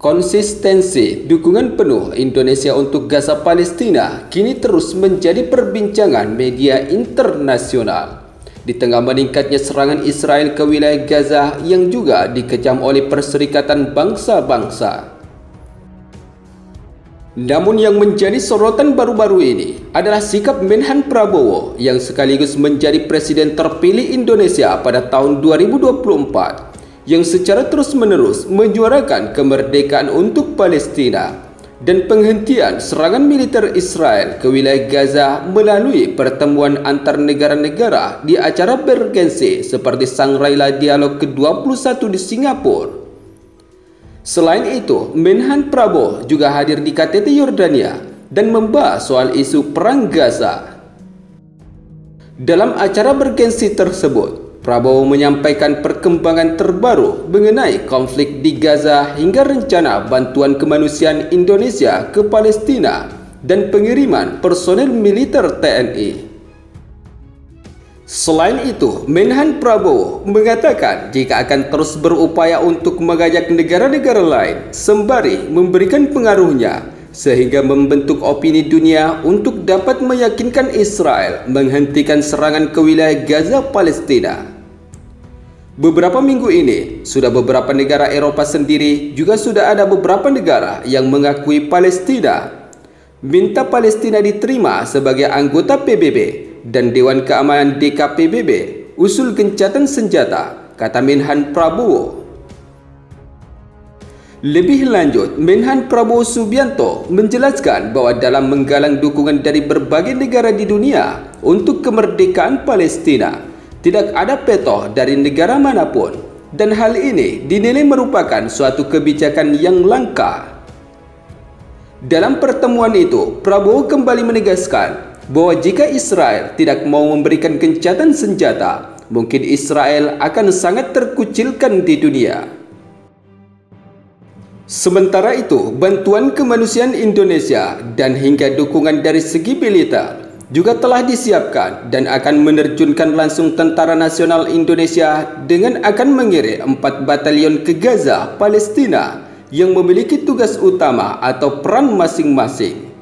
Konsistensi dukungan penuh Indonesia untuk Gaza Palestina kini terus menjadi perbincangan media internasional. Di tengah meningkatnya serangan Israel ke wilayah Gaza yang juga dikecam oleh Perserikatan Bangsa-Bangsa. Namun yang menjadi sorotan baru-baru ini adalah sikap Menhan Prabowo yang sekaligus menjadi Presiden terpilih Indonesia pada tahun 2024. Yang secara terus-menerus menyuarakan kemerdekaan untuk Palestina dan penghentian serangan militer Israel ke wilayah Gaza melalui pertemuan antar negara-negara di acara bergensi seperti Shangri-La Dialog ke-21 di Singapura. Selain itu, Menhan Prabowo juga hadir di KTT Yordania dan membahas soal isu perang Gaza. Dalam acara bergensi tersebut, Prabowo menyampaikan perkembangan terbaru mengenai konflik di Gaza hingga rencana bantuan kemanusiaan Indonesia ke Palestina dan pengiriman personel militer TNI. Selain itu, Menhan Prabowo mengatakan jika akan terus berupaya untuk mengajak negara-negara lain sembari memberikan pengaruhnya sehingga membentuk opini dunia untuk dapat meyakinkan Israel menghentikan serangan ke wilayah Gaza Palestina. Beberapa minggu ini, sudah beberapa negara Eropa sendiri juga sudah ada beberapa negara yang mengakui Palestina, minta Palestina diterima sebagai anggota PBB dan Dewan Keamanan DKPBB, usul gencatan senjata, kata Menhan Prabowo. Lebih lanjut, Menhan Prabowo Subianto menjelaskan bahwa dalam menggalang dukungan dari berbagai negara di dunia untuk kemerdekaan Palestina, tidak ada veto dari negara manapun dan hal ini dinilai merupakan suatu kebijakan yang langka. Dalam pertemuan itu, Prabowo kembali menegaskan bahwa jika Israel tidak mau memberikan gencatan senjata, mungkin Israel akan sangat terkucilkan di dunia. Sementara itu, bantuan kemanusiaan Indonesia dan hingga dukungan dari segi militer juga telah disiapkan dan akan menerjunkan langsung Tentara Nasional Indonesia dengan akan mengirim 4 batalion ke Gaza, Palestina yang memiliki tugas utama atau peran masing-masing.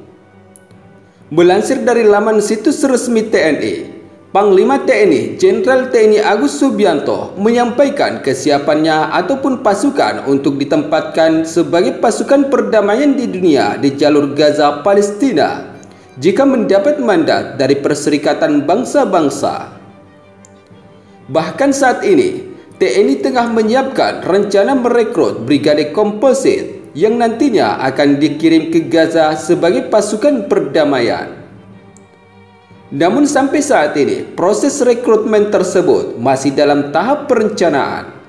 Melansir dari laman situs resmi TNI, Panglima TNI Jenderal TNI Agus Subianto menyampaikan kesiapannya ataupun pasukan untuk ditempatkan sebagai pasukan perdamaian di dunia di jalur Gaza, Palestina jika mendapat mandat dari Perserikatan Bangsa-Bangsa. Bahkan saat ini, TNI tengah menyiapkan rencana merekrut Brigade Komposit yang nantinya akan dikirim ke Gaza sebagai pasukan perdamaian. Namun sampai saat ini, proses rekrutmen tersebut masih dalam tahap perencanaan.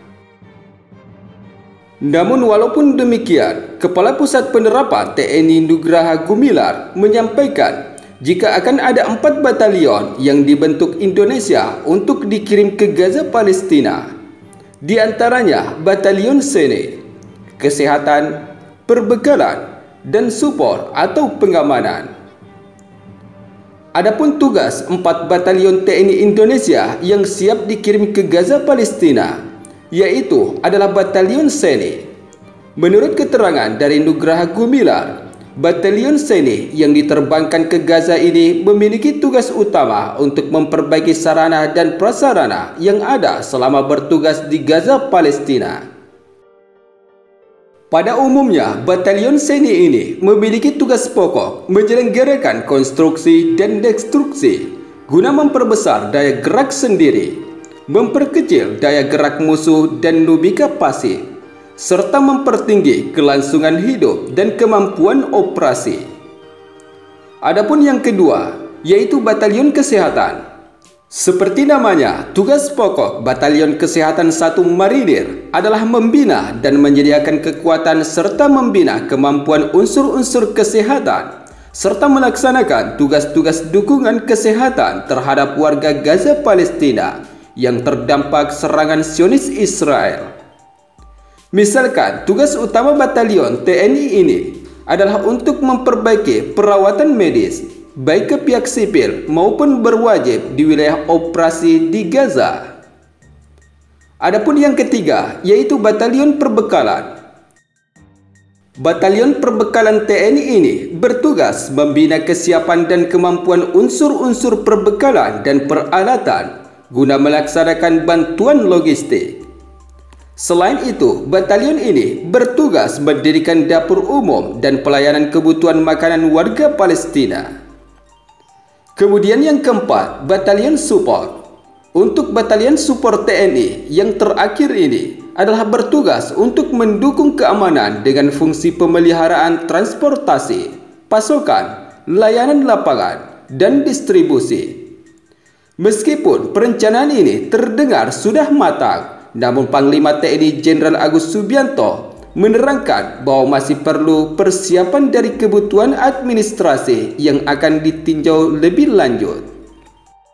Namun walaupun demikian, Kepala Pusat Penerapan TNI Nugraha Gumilar menyampaikan jika akan ada 4 batalion yang dibentuk Indonesia untuk dikirim ke Gaza Palestina. Di antaranya Batalion Sene, Kesehatan, Perbekalan, dan Support atau Pengamanan. Adapun tugas 4 batalion TNI Indonesia yang siap dikirim ke Gaza Palestina yaitu adalah Batalion Sene. Menurut keterangan dari Nugraha Gumilar, Batalion Sene yang diterbangkan ke Gaza ini memiliki tugas utama untuk memperbaiki sarana dan prasarana yang ada selama bertugas di Gaza Palestina. Pada umumnya, Batalion Sene ini memiliki tugas pokok menyelenggarakan konstruksi dan destruksi guna memperbesar daya gerak sendiri, memperkecil daya gerak musuh dan nubika pasif, serta mempertinggi kelangsungan hidup dan kemampuan operasi. Adapun yang kedua, yaitu Batalion Kesehatan. Seperti namanya, tugas pokok Batalion Kesehatan 1 Marinir adalah membina dan menyediakan kekuatan serta membina kemampuan unsur-unsur kesehatan serta melaksanakan tugas-tugas dukungan kesehatan terhadap warga Gaza Palestina yang terdampak serangan Zionis Israel. Misalkan, tugas utama batalion TNI ini adalah untuk memperbaiki perawatan medis, baik ke pihak sipil maupun berwajib di wilayah operasi di Gaza. Adapun yang ketiga, yaitu Batalion Perbekalan. Batalion Perbekalan TNI ini bertugas membina kesiapan dan kemampuan unsur-unsur perbekalan dan peralatan guna melaksanakan bantuan logistik. Selain itu, batalion ini bertugas mendirikan dapur umum dan pelayanan kebutuhan makanan warga Palestina. Kemudian yang keempat, Batalion Support. Untuk Batalion Support TNI yang terakhir ini adalah bertugas untuk mendukung keamanan dengan fungsi pemeliharaan transportasi, pasokan, layanan lapangan, dan distribusi. Meskipun perencanaan ini terdengar sudah matang, namun Panglima TNI Jenderal Agus Subianto menerangkan bahwa masih perlu persiapan dari kebutuhan administrasi yang akan ditinjau lebih lanjut.